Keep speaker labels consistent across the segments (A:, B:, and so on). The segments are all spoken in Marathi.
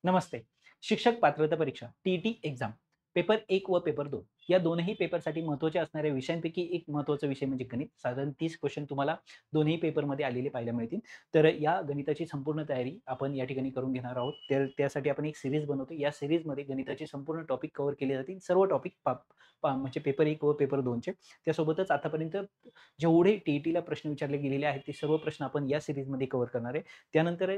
A: नमस्ते. शिक्षक पात्रता परीक्षा टी-ई-टी एक्झाम पेपर 1 व पेपर 2 या दोन्ही पेपरसाठी महत्त्वाचे असणाऱ्या विषयांपैकी एक महत्त्वाचा विषय म्हणजे गणित. साधारण 30 क्वेश्चन तुम्हाला दोन्ही पेपरमध्ये आलेले पाहायला मिळतील. तर या गणिताची संपूर्ण तयारी आपण या ठिकाणी करून घेणार आहोत. तर त्यासाठी आपण एक सीरीज बनवतो. या सीरीजमध्ये गणिताचे संपूर्ण टॉपिक कव्हर केले जातील. सर्व टॉपिक म्हणजे पेपर 1 व पेपर 2 चे. त्यासोबतच आतापर्यंत जेवढे टी-ई-टीला प्रश्न विचारले गेलेले आहेत, ते सर्व प्रश्न आपण या सीरीजमध्ये कव्हर करणार आहे. त्यानंतर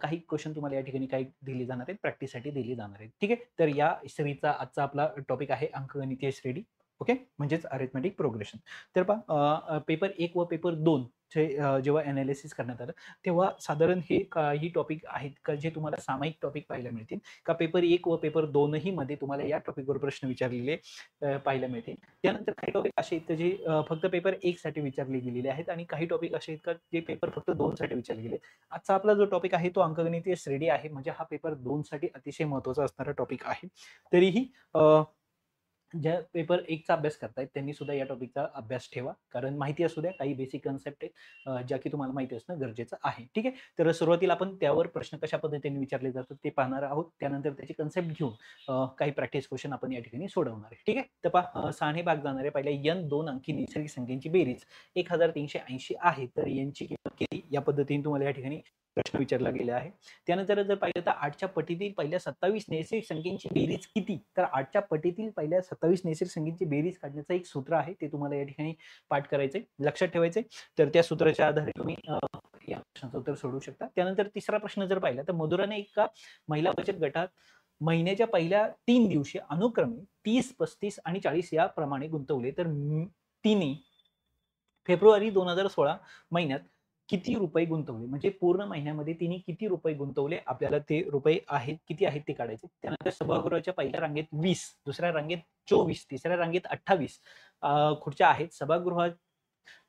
A: काही क्वेश्चन तुम्हाला या ठिकाणी काही दिले जाणार आहेत, प्रॅक्टिससाठी दिले जाणार आहेत. ठीक आहे. तर या सीरीजचा आजचा आपला टॉपिक आहे अंकगणितीय श्रेणी. ओके, म्हणजेच अरिथमेटिक प्रोग्रेशन. तर पहा पेपर 1 व पेपर 2 चे जेव्हा एनालिसिस करण्यात आलं, तेव्हा साधारण हे काही टॉपिक आहेत का जे तुम्हाला सामायिक टॉपिक पाहायला मिळतील. का पेपर 1 व पेपर 2 ही मध्ये तुम्हाला या टॉपिकवर प्रश्न विचारलेले पाहायला मिळतील. त्यानंतर काही टॉपिक असे आहेत जे फक्त पेपर 1 साठी विचारले गेलेले आहेत आणि काही टॉपिक असे आहेत का जे पेपर फक्त 2 साठी विचारले गेले. आजचा आपला जो टॉपिक आहे तो अंकगणितीय श्रेणी आहे. म्हणजे हा पेपर 2 साठी अतिशय महत्त्वाचा असणारा टॉपिक आहे. तरीही ज्या पेपर 1 चा अभ्यास करतायत त्यांनी सुद्धा या टॉपिकचा अभ्यास ठेवा. कारण माहिती असू द्या, काही बेसिक कन्सेप्ट आहेत ज्या की तुम्हाला माहिती असणं गरजेचं आहे. ठीक आहे. तर सुरुवातीला आपण त्यावर प्रश्न कशा पद्धतीने विचारले जातात ते पाहणार आहोत. त्यानंतर त्याची कन्सेप्ट घेऊन काही प्रॅक्टिस क्वेश्चन आपण या ठिकाणी सोडवणार आहे. ठीक आहे. तर पहा 6 भाग जाणार आहे. पहिल्या n 2 अंकी नैसर्गिक संख्यांची बेरीज 1380 आहे. तर यांची किंमत किती या पद्धतीने तुम्हाला या ठिकाणी प्रश्न विचारला गेला आहे. त्यानंतर जर पाहिलं तर 8च्या पटीतील पहिल्या 27 नैसर्गिक संख्यांची बेरीज किती? तर 8च्या पटीतील पहिल्या 27 नैसर्गिक संख्यांची बेरीज काढण्याचं एक सूत्र आहे. ते तुम्हाला या ठिकाणी पाठ करायचंय, लक्षात ठेवायचंय. तर त्या सूत्राच्या आधारे तुम्ही या प्रश्नाचं उत्तर सोडवू शकता. त्यानंतर तिसरा प्रश्न जर पाहिला तर मधुराने एका महिला बचत गटात महिन्याच्या पहिल्या 3 दिवशी अनुक्रमे 30, 35 आणि 40 याप्रमाणे गुंतवले. तर तिने फेब्रुवारी 2016 महिन्यात किती रुपये गुंतवले? म्हणजे पूर्ण महिन्यामध्ये तिने किती रुपये गुंतवले? आपल्याला ते रुपये आहेत, किती आहेत ते काढायचे. त्यानंतर सभागृहाच्या पहिल्या रांगेत 20, दुसऱ्या रांगेत 24, तिसऱ्या रांगेत 28 खुर्च्या आहेत. सभागृहात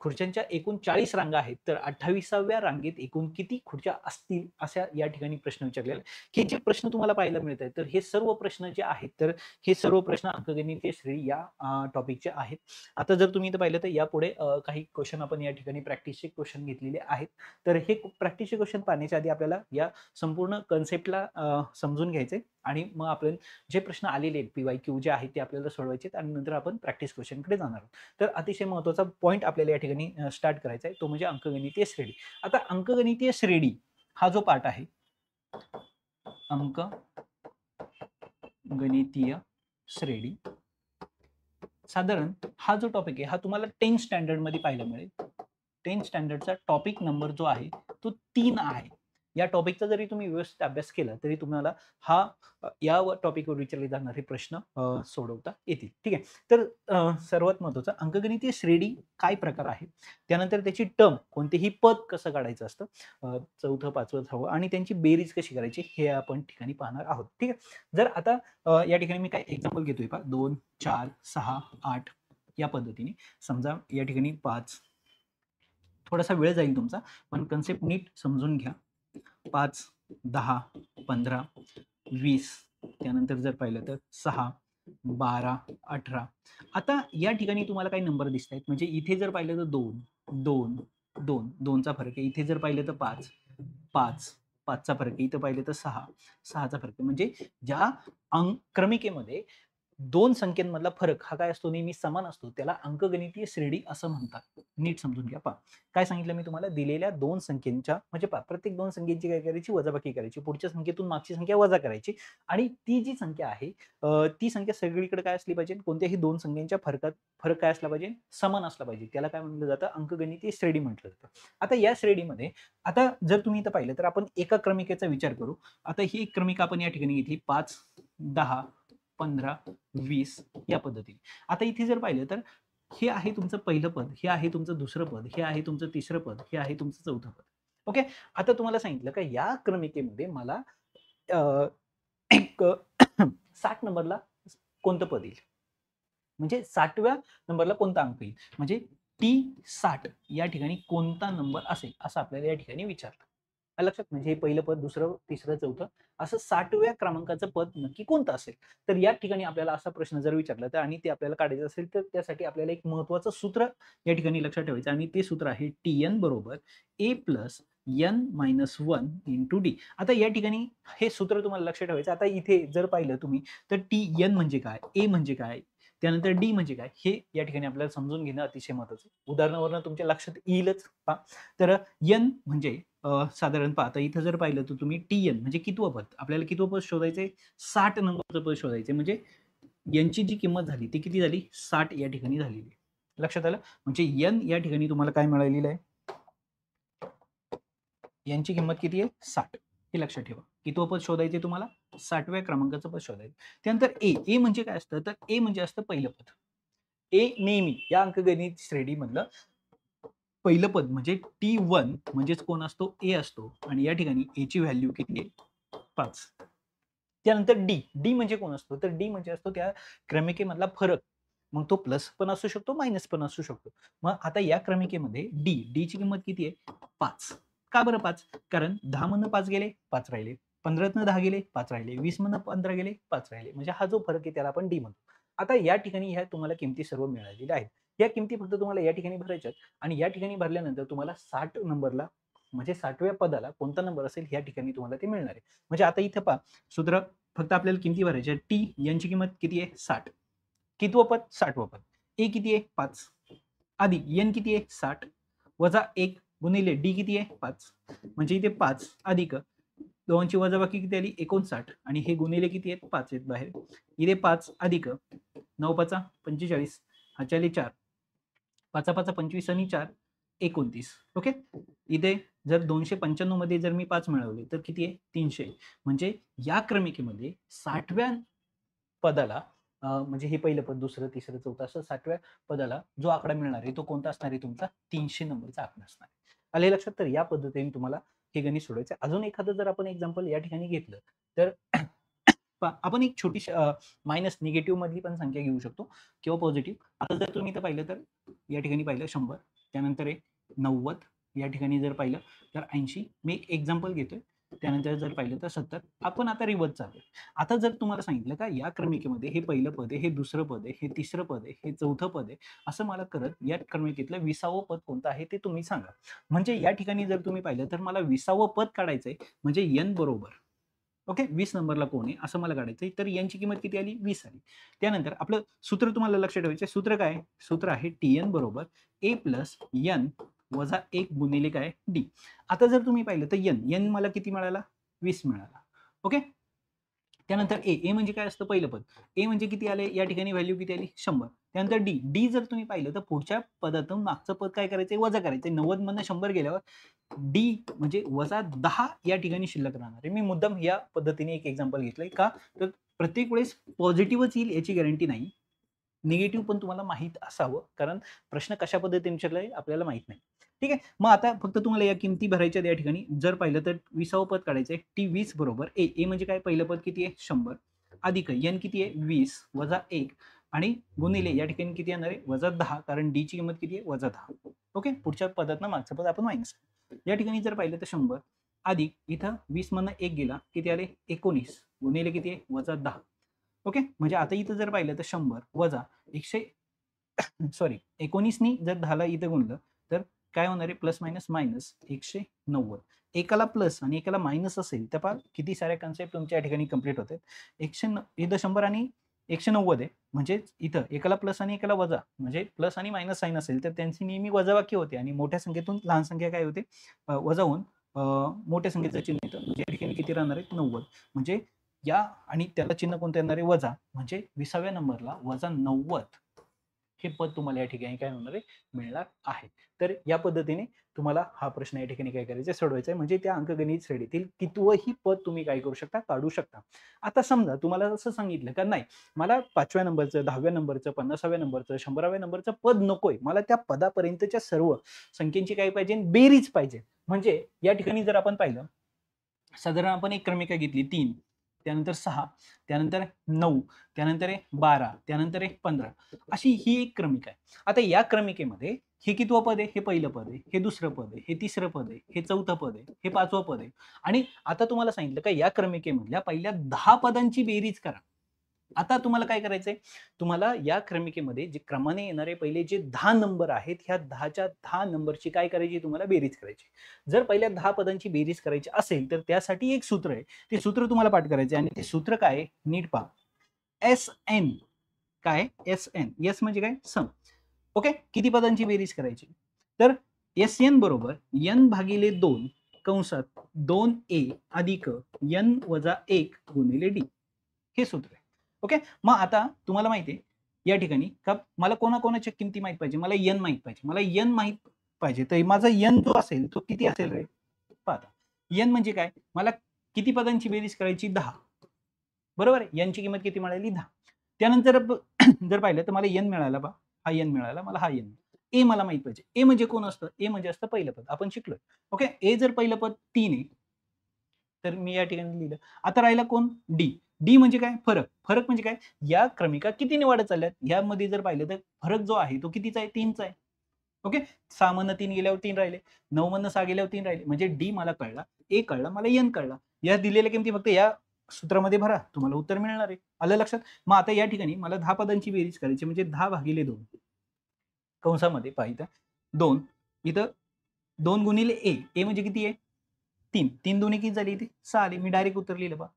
A: खुर्च्यांच्या एकूण 40 रांगा आहेत. तर 28व्या रांगेत एकूण किती खुर्च्या असतील? अशा या ठिकाणी प्रश्न विचारलेला आहे. हे जे प्रश्न तुम्हाला पाहायला मिळत आहेत, तर हे सर्व प्रश्न जे आहेत, तर हे सर्व प्रश्न अंकगणितीय श्रेणी या टॉपिकचे आहेत. आता जर तुम्ही इथं पाहिलं तर यापुढे काही क्वेश्चन आपण या ठिकाणी प्रॅक्टिसचे क्वेश्चन घेतलेले आहेत. तर हे प्रॅक्टिसचे क्वेश्चन पाहण्याच्या आधी आपल्याला या संपूर्ण कन्सेप्टला समजून घ्यायचे आणि मग आपण जे प्रश्न आलेले आहेत PYQ जे आहेत ते आपल्याला सोडवायचे आणि नंतर आपण प्रॅक्टिस क्वेश्चनकडे जाणार आहोत. तर अतिशय महत्त्वाचा पॉईंट आपल्याला या ठिकाणी स्टार्ट करायचा आहे तो म्हणजे अंकगणितीय श्रेणी. आता अंकगणितीय श्रेणी हा जो पाठ आहे, अंकगणितीय श्रेणी साधारण हा जो टॉपिक आहे हा तुम्हाला 10th स्टँडर्ड मध्ये पाहायला मिळेल. 10th स्टँडर्डचा टॉपिक नंबर जो आहे तो 3 आहे. या टॉपिकचा जरी तुम्ही व्यवस्थित अभ्यास केला तरी तुम्हाला हा या टॉपिकवर विचारले जाणारे प्रश्न सोडवता येतील. ठीक आहे. तर सर्वात महत्त्वाचं अंकगणितीय श्रेणी काय प्रकार आहे, त्यानंतर त्याची टर्म कोणतेही पद कसं काढायचं असतं, 4थं 5वं 6वं आणि त्यांची बेरीज कशी करायची हे आपण ठिकाणी पाहणार आहोत. ठीक आहे. जर आता या ठिकाणी मी काय एक्झाम्पल घेतोय पहा 2, 4, 6, 8 या पद्धतीने. समजा या ठिकाणी 5, थोडासा वेळ जाईल तुमचा पण कन्सेप्ट नीट समजून घ्या. 5, 10, 15, 20 त्यानंतर जर पाहिलं तर 6, 12, 18. आता या ठिकाणी तुम्हाला काही नंबर दिसत आहेत. म्हणजे इथे जर पाहिलं तर 2, 2, 2, 2 चा फरक आहे. इथे जर पाहिलं तर 5, 5, 5 चा फरक आहे. इथं पाहिलं तर 6, 6 चा फरक आहे. म्हणजे ज्या क्रमिकेमध्ये 2 संख्यांमधला फरक हा काय असतो, नेहमी समान असतो. त्याला अंकगणितीय श्रेणी असं म्हणतात. नीट समजून घ्या. पहा काय सांगितलं मी तुम्हाला, दिलेल्या 2 संख्येच्या म्हणजे पहा प्रत्येक 2 संख्येची काय करायची, वजाबाकी करायची. पुढच्या संख्येतून मागची संख्या वजा करायची आणि ती जी संख्या आहे ती संख्या सगळीकडे काय असली पाहिजे, कोणत्याही 2 संख्यांच्या फरक काय असला पाहिजे, समान असला पाहिजे. त्याला काय म्हटलं जातं, अंकगणितीय श्रेणी म्हटलं जातं. आता या श्रेणीमध्ये आता जर तुम्ही इथं पाहिलं तर आपण एका क्रमिकेचा विचार करू. आता ही एक क्रमिका आपण या ठिकाणी घेतली 5, 10, 15, 20 या पद्धतीने. आता इथे जर पाहिलं तर हे आहे तुमचं पहिलं पद, हे आहे तुमचं दुसरं पद, हे आहे तुमचं तिसरं पद, हे आहे तुमचं चौथं पद. ओके. आता तुम्हाला सांगितलं का या क्रमिकेमध्ये मला एक 60 नंबरला कोणतं पद येईल, म्हणजे 60व्या नंबरला कोणता अंक येईल, म्हणजे T60 या ठिकाणी कोणता नंबर असेल असं आपल्याला या ठिकाणी विचारलं. लक्षात, म्हणजे हे पहिलं पद, दुसरं, तिसरं, चौथं असं 60व्या क्रमांकाचं पद नक्की कोणतं असेल. तर या ठिकाणी आपल्याला असा प्रश्न जर विचारला तर आणि ते आपल्याला काढायचं असेल तर त्यासाठी आपल्याला एक महत्त्वाचं सूत्र या ठिकाणी लक्षात ठेवायचं आणि ते सूत्र आहे TN बरोबर A+ n-1 इंटू डी. आता या ठिकाणी हे सूत्र तुम्हाला लक्षात ठेवायचं. आता इथे जर पाहिलं तुम्ही तर टी म्हणजे काय, ए म्हणजे काय, त्यानंतर डी म्हणजे काय, हे या ठिकाणी आपल्याला समजून घेणं अतिशय महत्त्वाचं आहे. उदाहरणावरून तुमच्या लक्षात येईलच पहा. तर n म्हणजे साधारण पहा आता इथं जर पाहिलं तर तुम्ही tn म्हणजे कितवं पद, आपल्याला कितवं पद शोधायचंय, 60 नंबरचं पद शोधायचंय. म्हणजे यांची जी किंमत झाली ती किती झाली, 60 या ठिकाणी झालेली आहे. लक्षात आलं? म्हणजे n या ठिकाणी तुम्हाला काय मिळालेलं आहे, यांची किंमत किती आहे, 60. हे लक्षात ठेवा. कितवं पद शोधायचे तुम्हाला, 60व्या क्रमांकाचं पद शोधायचं. त्यानंतर ए म्हणजे काय असतं, तर ए म्हणजे असतं पहिलं पद. ए नेहमी या अंकगणित श्रेणीमधलं पहिलं पद म्हणजे T1 म्हणजेच कोण असतो, ए असतो आणि या ठिकाणी ए ची व्हॅल्यू किती आहे, 5. त्यानंतर डी म्हणजे कोण असतो, तर डी म्हणजे असतो त्या क्रमिकेमधला फरक. मग तो प्लस पण असू शकतो, मायनस पण असू शकतो. मग आता या क्रमिकेमध्ये डी ची किंमत किती आहे, 5. का बरं 5? कारण 10 मधनं 5 गेले, 5 राहिले. 15तनं 10 गेले, 5 राहिले. 20 मधनं 15 गेले, 5 राहिले. म्हणजे हा जो फरक आहे त्याला आपण डी म्हणतो. आता या ठिकाणी ह्या तुम्हाला किमती सर्व मिळालेल्या आहेत. या किमती फक्त तुम्हाला या ठिकाणी भरायच्या आणि या ठिकाणी भरल्यानंतर तुम्हाला 60 नंबरला म्हणजे 60व्या पदाला कोणता नंबर असेल या ठिकाणी तुम्हाला ते मिळणार आहे. म्हणजे आता इथं पहा सूत्र फक्त आपल्याला किमती भरायच्या. टी यांची किंमत किती आहे, 60. कितवं पद, 60वं पद. ए किती आहे, 5. अधिक एन किती आहे, 60 वजा 1 गुणिले डी किती आहे, 5. म्हणजे इथे 5 अधिक 2ची वजाबाकी किती आली, 59 आणि हे गुणिले किती आहेत, 5 आहेत बाहेर. इथे 5 अधिक 9 5 45 हाच्याले 4 5 5 25 आणि 4 29. ओके. इथे जर 295 मध्ये जर मी 5 मिळवले तर किती आहे, 300. म्हणजे या क्रमिकेमध्ये 60व्या पदाला म्हणजे हे पहिलं पद, दुसरं, तिसरं, चौथं असं 60व्या पदाला जो आकडा मिळणार आहे तो कोणता असणार आहे, तुमचा 300 नंबरचा आकडा असणार आहे. आले लक्षात? तर या पद्धतीने तुम्हाला हे गणित सोडवायचं आहे. अजून एखादं जर आपण एक्झाम्पल या ठिकाणी घेतलं तर आपण एक छोटीशी मायनस निगेटिव्ह मधली पण संख्या घेऊ शकतो किंवा पॉझिटिव्ह. आता जर तुम्ही इथं पाहिलं तर या ठिकाणी पाहिलं 100, त्यानंतर आहे 90, या ठिकाणी जर पाहिलं तर 80. मी एक एक्झाम्पल घेतोय. त्यानंतर जर पाहिलं तर 70. आपण आता रिव्हर्स चालू. आता जर तुम्हाला सांगितलं का या क्रमिकेमध्ये हे पहिलं पद आहे, हे दुसरं पद आहे, हे तिसरं पद आहे, हे चौथं पद आहे, असं मला करत या क्रमिकेतलं 20वं पद कोणतं आहे ते तुम्ही सांगा. म्हणजे या ठिकाणी जर तुम्ही पाहिलं तर मला 20वं पद काढायचंय. म्हणजे n बरोबर ओके 20 नंबरला कोण आहे असं मला काढायचंय. तर यांची किंमत किती आली, 20 आली. त्यानंतर आपलं सूत्र तुम्हाला लक्षात ठेवायचं. सूत्र काय, सूत्र आहे Tn बरोबर a प्लस n वजा 1 गुणिले काय, डी. आता जर तुम्ही पाहिलं तर n मला किती मिळाला, 20 मिळाला. ओके. त्यानंतर ए म्हणजे काय असतं, पहिलं पद. ए म्हणजे किती आले, या ठिकाणी व्हॅल्यू किती आली, 100. त्यानंतर डी जर तुम्ही पाहिलं तर पुढच्या पदातून मागचं पद काय करायचंय, वजा करायचंय. 90 मधनं 100 गेल्यावर डी म्हणजे वजा 10 या ठिकाणी शिल्लक राहणार आहे. मी मुद्दाम या पद्धतीने एक एक्झाम्पल घेतलंय का, तर प्रत्येक वेळेस पॉझिटिव्हच येईल याची गॅरंटी नाही. निगेटिव्ह पण तुम्हाला माहित असावं, कारण प्रश्न कशा पद्धतीने विचारलाय आपल्याला माहित नाही. ठीक आहे. मग आता फक्त तुम्हाला या किमती भरायच्या या ठिकाणी. जर पाहिलं तर 20वं पद काढायचंय. T20 बरोबर ए म्हणजे काय, पहिलं पद किती आहे, 100 अधिक n किती आहे, 20 वजा 1 आणि गुणिले या ठिकाणी किती येणार आहे, वजा 10, कारण डी ची किंमत किती आहे, वजा 10. ओके. पुढच्या पदातनं मागचं पद आपण मायनस. या ठिकाणी जर पाहिलं तर 100 अधिक इथं 20 मधनं 1 गेला, किती आले, 19 गुणिले किती आहे, वजा 10. ओके. म्हणजे आता इथं जर पाहिलं तर 100 वजा 19 नी जर 10ला इथं गुणलं तर काय होणार आहे, प्लस मायनस मायनस 190. एकाला प्लस आणि एकाला मायनस असेल तर पहा किती साऱ्या कन्सेप्ट तुमच्या या ठिकाणी कंप्लीट होतात. इथं 100 आणि 190 आहे. म्हणजे इथं एकाला प्लस आणि एकाला वजा, म्हणजे प्लस आणि मायनस साइन असेल तर त्यांची नेहमी वजाबाकी होते आणि मोठ्या संख्येतून लहान संख्या काय होते, वजा होऊन मोठ्या संख्येचं चिन्ह येतं. म्हणजे या ठिकाणी किती राहणार आहे, 90. म्हणजे या आणि त्याला चिन्ह कोणतं येणार आहे, वजा. म्हणजे 20व्या नंबरला वजा 90 हे पद तुम्हाला या ठिकाणी काय होणार आहे, मिळणार आहे. तर या पद्धतीने तुम्हाला हा प्रश्न या ठिकाणी काय करायचा, सोडवायचा आहे. म्हणजे त्या अंकगणित श्रेणीतील कितवंही पद तुम्ही काय करू शकता, काढू शकता. आता समजा तुम्हाला असं सांगितलं का नाही, मला 5व्या नंबरचं, 10व्या नंबरचं, 50व्या नंबरचं, 100व्या नंबरचं पद नकोय, मला त्या पदापर्यंतच्या सर्व संख्येची काय पाहिजे, बेरीज पाहिजे. म्हणजे या ठिकाणी जर आपण पाहिलं, साधारण आपण एक क्रमिका घेतली 3, त्यानंतर 6, त्यानंतर 9, त्यानंतर 12, त्यानंतर 15, अशी ही एक क्रमिका आहे. आता या क्रमिकेमध्ये हे कितवं पद आहे, हे पहिलं पद आहे, हे दुसरं पद आहे, हे तिसरं पद आहे, हे चौथं पद आहे, हे 5वं पद आहे. आणि आता तुम्हाला सांगितलं का या क्रमिकेमधल्या पहिल्या 10 पदांची बेरीज करा. आता तुम्हाला काय करायचंय, तुम्हाला या क्रमिकेमध्ये जे क्रमाने येणारे पहिले जे 10 नंबर आहेत, ह्या 10च्या 10 नंबरची काय करायची, तुम्हाला बेरीज करायची. जर पहिल्या 10 पदांची बेरीज करायची असेल, तर त्यासाठी एक सूत्र आहे. ते सूत्र तुम्हाला पाठ करायचं आहे आणि ते सूत्र काय आहे, नीट पहा. SN काय? SN. S म्हणजे काय? सम. ओके. किती पदांची बेरीज करायची? तर SN बरोबर N भागिले 2 कंसात 2A अधिक N वजा 1 गुणिले D. हे सूत्र आहे. ओके. मग आता तुम्हाला माहिती आहे या ठिकाणी का मला कोणाकोणाच्या किमती माहित पाहिजे, मला N माहित पाहिजे, मला N माहित पाहिजे, तर माझा N जो असेल तो किती असेल रे? पहा N म्हणजे काय, मला किती पदांची बेरीज करायची? 10. बरोबर आहे. N ची किंमत किती मिळाली? 10. त्यानंतर जर पाहिलं तर मला N मिळाला, पहा हा N मिळाला, मला हा N. ए मला माहित पाहिजे. ए म्हणजे कोण असतं? ए म्हणजे असतं पहिलं पद, आपण शिकलोय. ओके. ए जर पहिलं पद 3 आहे, तर मी या ठिकाणी लिहिलं. आता राहिला कोण? डी. डी म्हणजे काय? फरक. फरक म्हणजे काय? या क्रमिका कितीने वाढत चालल्यात? यामध्ये जर पाहिलं तर फरक जो आहे तो कितीचा आहे? 3चा आहे. ओके. 6 मधनं 3 गेल्यावर 3 राहिले. 9 मधनं 6 गेल्यावर 3 राहिले. म्हणजे डी मला कळला, ए कळला, मला एन कळला. या दिलेल्या किमती फक्त या सूत्रामध्ये भरा, तुम्हाला उत्तर मिळणार आहे. आलं लक्षात? मग आता या ठिकाणी मला 10 पदांची बेरीज करायची, म्हणजे 10 भागिले 2 कंसामध्ये पहा इथं 2, इथं 2 गुणिले ए. ए म्हणजे किती आहे? 3. 3 दोन्ही किती झाली इथे? 6 आली. मी डायरेक्ट उत्तर लिहिलं पहा.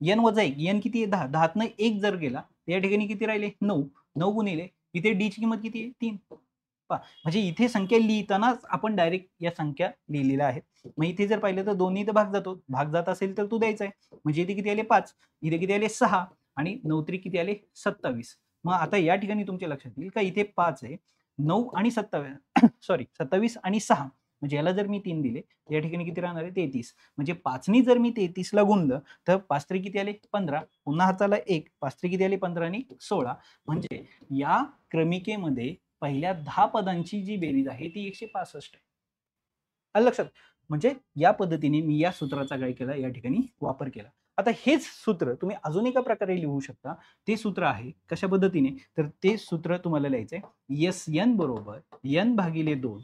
A: एन वजा 1. एन किती आहे? 10. 10तनं 1 जर गेला, तर या ठिकाणी किती राहिले? 9. 9 गुणिले इथे डी ची किंमत किती आहे? 3. पहा म्हणजे इथे संख्या लिहितानाच आपण डायरेक्ट या संख्या लिहिलेल्या आहेत. मग इथे जर पाहिलं तर दोन्ही तर भाग जातो. भाग जात असेल तर तू द्यायचा आहे. म्हणजे इथे किती आले? 5. इथे किती आले? 6 आणि 9 त्रिक किती आले? 27. मग आता या ठिकाणी तुमच्या लक्षात येईल का इथे 5 आहे. 9 आणि 27 सॉरी 27 आणि 6 म्हणजे याला जर मी 3 दिले, तर या ठिकाणी किती राहणार आहे? 33. म्हणजे 5नी जर मी 33 ला गुणलं, तर 5 त्रिक किती आले? 15. पुन्हा हाताला 1. 5 त्रिक किती आले? 15 आणि 16. म्हणजे या क्रमिकेमध्ये पहिल्या 10 पदांची जी बेरीज आहे ती 165 आहे. आलं लक्षात? म्हणजे या पद्धतीने मी या सूत्राचा काय केला, या ठिकाणी वापर केला. आता हेच सूत्र तुम्ही अजून एका प्रकारे लिहू शकता. ते सूत्र आहे कशा पद्धतीने, तर ते सूत्र तुम्हाला लिहायचंय SN बरोबर N भागिले 2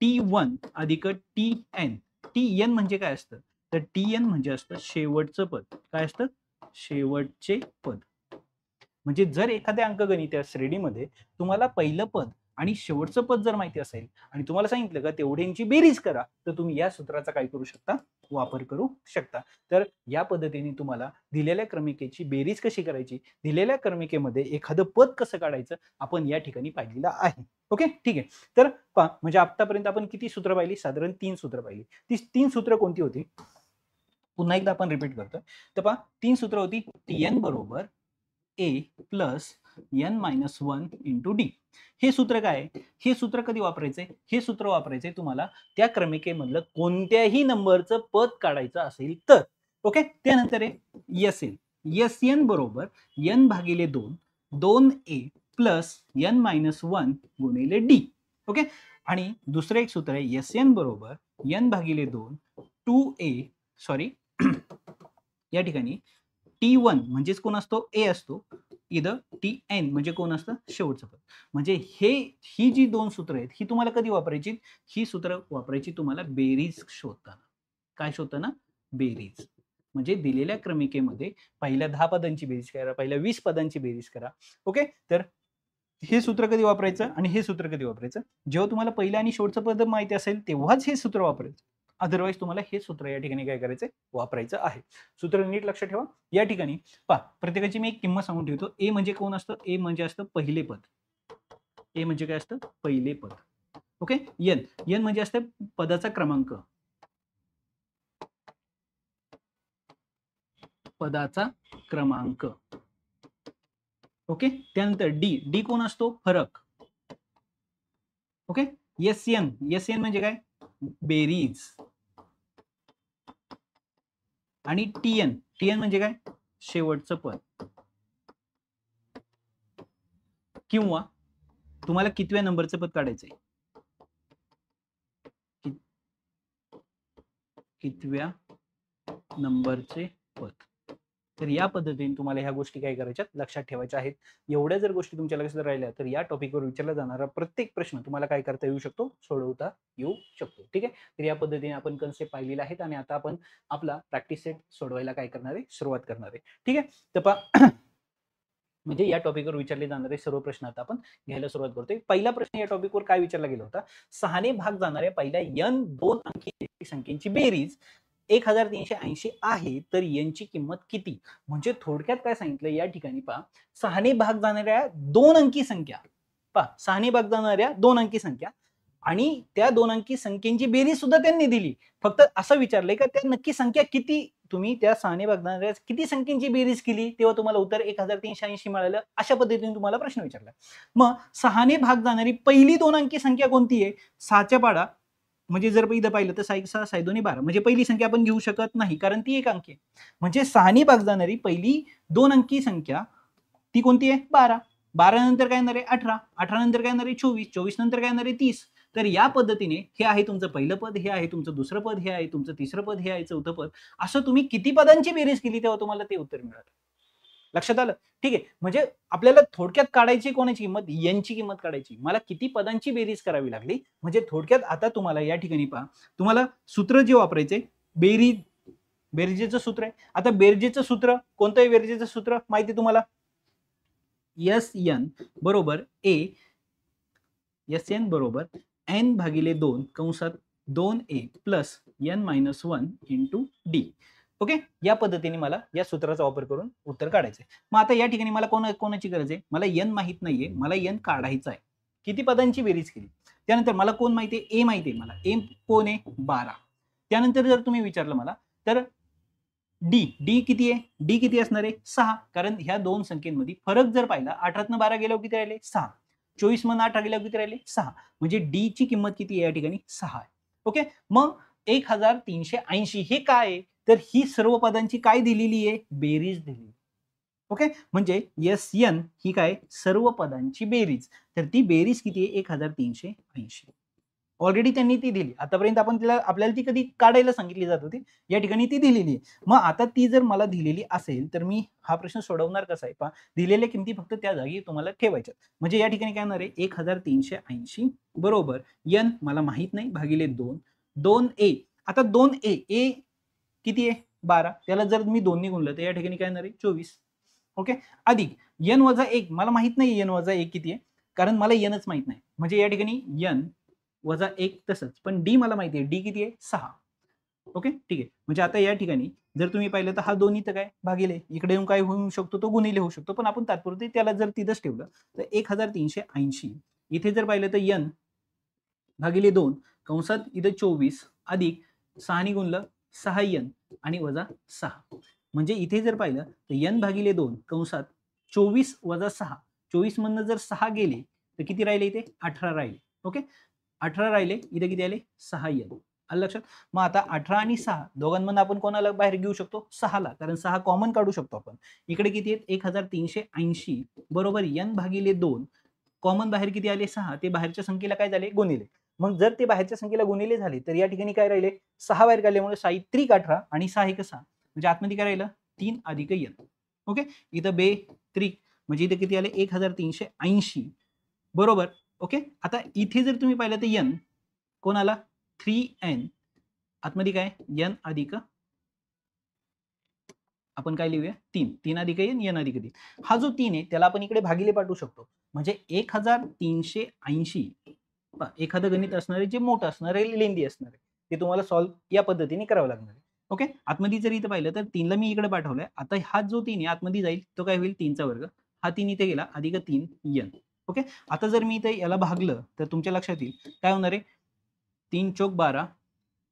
A: T1 अधिक TN. TN म्हणजे काय असतं? तर TN म्हणजे असतं शेवटचं पद. काय असतं? शेवटचे पद. म्हणजे जर एखाद्या अंकगणित श्रेणीमध्ये तुम्हाला पहिलं पद आणि शेवटचं पद जर माहिती असेल आणि तुम्हाला सांगितलं का तेवढ्यांची बेरीज करा, तर तुम्ही या सूत्राचा काय करू शकता? वापर करू शकता. तर या पद्धतीने तुम्हाला दिलेल्या क्रमिकेची बेरीज कशी करायची, दिलेल्या क्रमिकेमध्ये एखादं पद कसं काढायचं, आपण या ठिकाणी पाहिलेलं आहे. ओके, ठीक आहे. तर पहा म्हणजे आतापर्यंत आपण किती सूत्र पाहिली? साधारण 3 सूत्र पाहिली. ती 3 सूत्र कोणती होती? पुन्हा एकदा आपण रिपीट करतोय. तर पहा 3 सूत्र होती. Tn बरोबर a plus n minus 1 into d. हे सूत्र काय आहे? हे सूत्र कधी वापरायचंय? हे सूत्र वापरायचंय तुम्हाला त्या क्रमिकेमधलं कोणत्याही नंबरचं पद काढायचं असेल तर. ओके. त्यानंतर आहे एस एन. एस एन बरोबर एन भागिले 2 2a प्लस एन मायनस 1 गुणिले डी. ओके. आणि दुसरं एक सूत्र आहे एस एन बरोबर एन भागिले 2 2a सॉरी या ठिकाणी T1 म्हणजेच कोण असतो? ए असतो. इथं Tn म्हणजे कोण असतं? शेवटचं पद. म्हणजे ही जी 2 सूत्र आहेत, ही तुम्हाला कधी वापरायची? ही सूत्र वापरायची तुम्हाला बेरीज शोधताना. काय शोधताना? बेरीज. म्हणजे दिलेल्या क्रमिकेमध्ये पहिल्या 10 पदांची बेरीज करा, पहिल्या 20 पदांची बेरीज करा. ओके? तर हे सूत्र कधी वापरायचं आणि हे सूत्र कधी वापरायचं? जेव्हा तुम्हाला पहिलं आणि शेवटचं पद माहिती असेल, तेव्हाच हे सूत्र वापरायचं. अदरवाईज तुम्हाला हे सूत्र या ठिकाणी काय करायचंय? वापरायचं आहे. सूत्र नीट लक्षात ठेवा. या ठिकाणी पहा प्रत्येकाची मी एक किंमत सांगून ठेवतो. ए म्हणजे कोण असतं? ए म्हणजे असतं पहिले पद. ए म्हणजे काय असतं? पहिले पद. ओके. एन. एन म्हणजे असतं पदाचा क्रमांक. पदाचा क्रमांक. ओके. त्यानंतर डी. डी कोण असतो? फरक. Okay. S N. S N म्हणजे काय? बेरीज. आणि टीएन. टीएन म्हणजे काय? शेवटचं पद. किंवा तुम्हाला कितव्या नंबरचं पद काढायचंय? कितव्या नंबरचे पद. तर या पद्धतीने तुम्हाला ह्या गोष्टी काय करायच्या? लक्षात ठेवायच्या आहेत. एवढ्या जर गोष्टी तुमच्या लक्षात राहिल्या तर या टॉपिकवर विचारला जाणारा प्रत्येक प्रश्न तुम्हाला काय करता येऊ शकतो? सोडवता येऊ शकतो. ठीक आहे. तर या पद्धतीने आपण कन्सेप्ट पाहिलेला आहेत आणि आता आपण आपला प्रॅक्टिस सेट सोडवायला काय करणार आहे? सुरुवात करणार आहे. ठीक आहे. तर म्हणजे या टॉपिकवर विचारले जाणारे सर्व प्रश्न आता आपण घ्यायला सुरुवात करतोय. पहिला प्रश्न या टॉपिकवर काय विचारला गेला होता? 6ने भाग जाणाऱ्या पहिल्या n 2 अंकी संख्येची बेरीज 1380 आहे, तर n ची किंमत किती? म्हणजे थोडक्यात काय सांगितलं या ठिकाणी पहा, 6ने भाग जाणाऱ्या 2 अंकी संख्या, पहा 6ने भाग जाणाऱ्या 2 अंकी संख्या आणि त्या 2 अंकी संख्येची बेरीज सुद्धा त्यांनी दिली. फक्त असं विचारलंय का त्या नक्की संख्या किती, तुम्ही त्या 6ने भागणाऱ्या किती संख्येची बेरीज केली तेव्हा तुम्हाला उत्तर 1380 मिळालं, अशा पद्धतीने तुम्हाला प्रश्न विचारला. मग 6ने भाग जाणारी पहिली 2 अंकी संख्या कोणती आहे? 6च्या पाडा, म्हणजे जर इथं पाहिलं तर 6 6 6 2 12, म्हणजे पहिली संख्या आपण घेऊ शकत नाही कारण ती एक अंकी आहे. म्हणजे 6ने भाग जाणारी पहिली 2 अंकी संख्या ती कोणती आहे? 12. 12 नंतर काय येणार आहे? 18. 18 नंतर काय येणार आहे? 24. 24 नंतर काय येणार आहे? 30. तर या पद्धतीने हे आहे तुमचं पहिलं पद, हे आहे तुमचं दुसरं पद, हे आहे तुमचं तिसरं पद, हे आहे चौथं पद. असं तुम्ही किती पदांची बेरीज केली तेव्हा तुम्हाला ते उत्तर मिळालं. लक्षात आलं? ठीक आहे. म्हणजे आपल्याला थोडक्यात काढायची कोणाची किंमत? n ची किंमत काढायची. मला किती पदांची बेरीज करावी लागली? म्हणजे थोडक्यात आता तुम्हाला या ठिकाणी पहा, तुम्हाला सूत्र जे वापरायचे बेरजेचं सूत्र आहे. आता बेरजेचं सूत्र कोणतं आहे? बेरजेचं सूत्र माहिती तुम्हाला? SN बरोबर SN बरोबर n भागिले 2 कंसात 2a plus n minus 1 into D. Okay, या पद्धतीने मला या सूत्राचा वापर करून उत्तर काढायचंय. मग आता या ठिकाणी मला कोणाची गरज आहे? मला n माहित नाहीये, मला n काढायचा आहे. किती पदांची बेरीज केली? त्यानंतर मला कोण माहिती आहे? a माहिती आहे मला. a कोण आहे? 12. त्यानंतर जर तुम्ही विचारलं मला तर डी किती आहे? डी किती असणार आहे? 6. कारण ह्या दोन संख्येमध्ये फरक जर पाहिला, 18 12 गेल्यावर किती राहिले? 6. 24 मधून 8 गेल्यावर किती राहिले? 6. म्हणजे डी ची किंमत किती आहे या ठिकाणी? 6 आहे. ओके, मग 1380 हे काय आहे? तर ही सर्व पदांची काय दिलेली आहे? बेरीज दिलेली. ओके, म्हणजे SN ही काय? सर्व पदांची बेरीज. तर ती बेरीज किती आहे? 1380. ऑलरेडी त्यांनी ती दिली. आतापर्यंत आपण आपल्याला ती कधी काढायला सांगितली जात होती, या ठिकाणी ती दिलेली आहे. मग आता ती जर मला दिलेली असेल तर मी हा प्रश्न सोडवणार कसा आहे? पहा, दिलेल्या किमती फक्त त्या जागी तुम्हाला ठेवायच्या. म्हणजे या ठिकाणी काय होणार आहे? 1380 बरोबर n मला माहित नाही भागिले 2a. आता 2a किती आहे? 12. त्याला जर मी 2 ने गुणलं तर या ठिकाणी काय येणार आहे? 24. ओके, अधिक n वजा 1 मला माहित नाही n वजा 1 किती आहे, कारण मला nच माहित नाही. म्हणजे या ठिकाणी n वजा 1 तसंच, पण डी मला माहिती आहे. डी किती आहे? 6. ओके, ठीक आहे. म्हणजे आता या ठिकाणी जर तुम्ही पाहिलं तर हा 2 इथं काय? भागिले. इकडे येऊन काय होऊ शकतो? तो गुणिले होऊ शकतो. पण आपण तात्पुरते त्याला जर तिथंच ठेवलं तर 1380 इथे जर पाहिलं तर n भागिले 2 कंसात इथं 24 अधिक 6 ने गुणलं 6n आणि वजा 6. म्हणजे इथे जर पाहिलं तर n भागिले 2 कंसात 24 वजा 6. 24 मधनं जर 6 गेले तर किती राहिले? इथे 18 राहिले. ओके, 18 राहिले, इथे किती आले? 6n. आलं लक्षात? मग आता 18 आणि 6 दोघांमधून आपण कोणाला बाहेर घेऊ शकतो? 6ला, कारण 6 कॉमन काढू शकतो आपण. इकडे किती आहेत? 1380 बरोबर n भागिले 2 कॉमन बाहेर किती आले? 6. ते बाहेरच्या संख्येला काय झाले? गुणिले. मग जर ते बाहेरच्या संख्येला गुणिले झाले तर या ठिकाणी काय राहिले? 6 बाहेर काढल्यामुळे 6 त्रिक 18 आणि 6 एक 6. म्हणजे आतमध्ये काय राहिलं? 3 अधिक n. ओके, इथं बे त्रिक म्हणजे इथे किती आले? 1380 बरोबर. ओके, आता इथे जर तुम्ही पाहिलं तर n कोणाला? 3n आतमध्ये काय? n अधिक आपण काय लिहूया? 3. 3 अधिक n अधिक 3. हा जो 3 आहे त्याला आपण इकडे भागिले पाठवू शकतो. म्हणजे 1380 एखादं गणित असणार आहे जे मोठं असणार आहे, लेंदी असणार आहे, ते तुम्हाला सॉल्व्ह या पद्धतीने करावं लागणार आहे. ओके, आतमध्ये जर इथं पाहिलं तर 3ला मी इकडे पाठवलंय. आता हा जो 3 आहे आतमध्ये जाईल तो काय होईल? 3चा वर्ग. हा 3 इथे गेला अधिक 3n. ओके, आता जर मी इथे याला भागलं तर तुमच्या लक्षात येईल काय होणार आहे? 3 चोक 12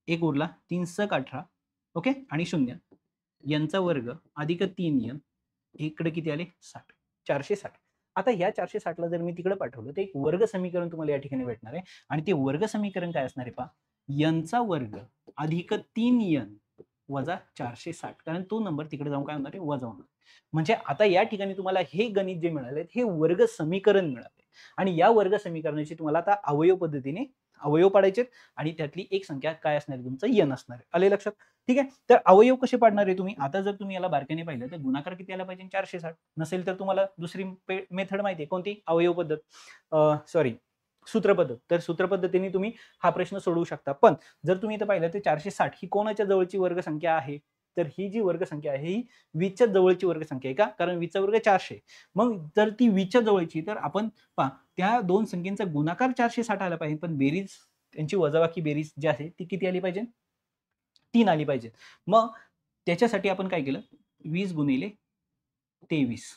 A: एक उरला, 3 सक 18. ओके, आणि 0 यांचा वर्ग अधिक 3n इकडे किती आले? 60. 460. आता या 460ला जर मी तिकडे पाठवलं तर एक वर्ग समीकरण तुम्हाला या ठिकाणी भेटणार आहे. आणि ते वर्ग समीकरण काय असणार आहे? पहा, n चा वर्ग अधिक 3n वजा 460, कारण तो नंबर तिकडे जाऊन काय होणार आहे? वजा होणार. म्हणजे आता या ठिकाणी तुम्हाला हे गणित जे मिळाले हे वर्ग समीकरण मिळाले आणि या वर्ग समीकरणाची तुम्हाला आता अवयव पद्धतीने अवयव पाडायचे आणि त्यातली एक संख्या काय असणार? तुमचं n असणार आहे. आले लक्षात? ठीक आहे, तर अवयव कसे पाडणार आहे तुम्ही? आता जर तुम्ही याला बारकाईने पाहिलं तर गुणाकार किती आला पाहिजे? 460. नसेल तर तुम्हाला दुसरी मेथड माहिती आहे कोणती? अवयव पद्धत, सॉरी सूत्र पद्धत. तर सूत्र पद्धतीने तुम्ही हा प्रश्न सोडवू शकता. पण जर तुम्ही इथं पाहिलं तर 460 ही कोणाच्या जवळची वर्ग संख्या आहे? तर ही जी वर्गसंख्या आहे ही 20च्या जवळची वर्गसंख्या आहे का, कारण 20चा वर्ग 400. मग जर ती 20च्या जवळची तर आपण पहा त्या दोन संख्येचा गुणाकार 460 आला पाहिजे, पण बेरीज त्यांची वजाबाकी बेरीज जी आहे ती किती आली पाहिजे, 3 आली पाहिजे. मग त्याच्यासाठी आपण काय केलं, 20 गुणिले 23.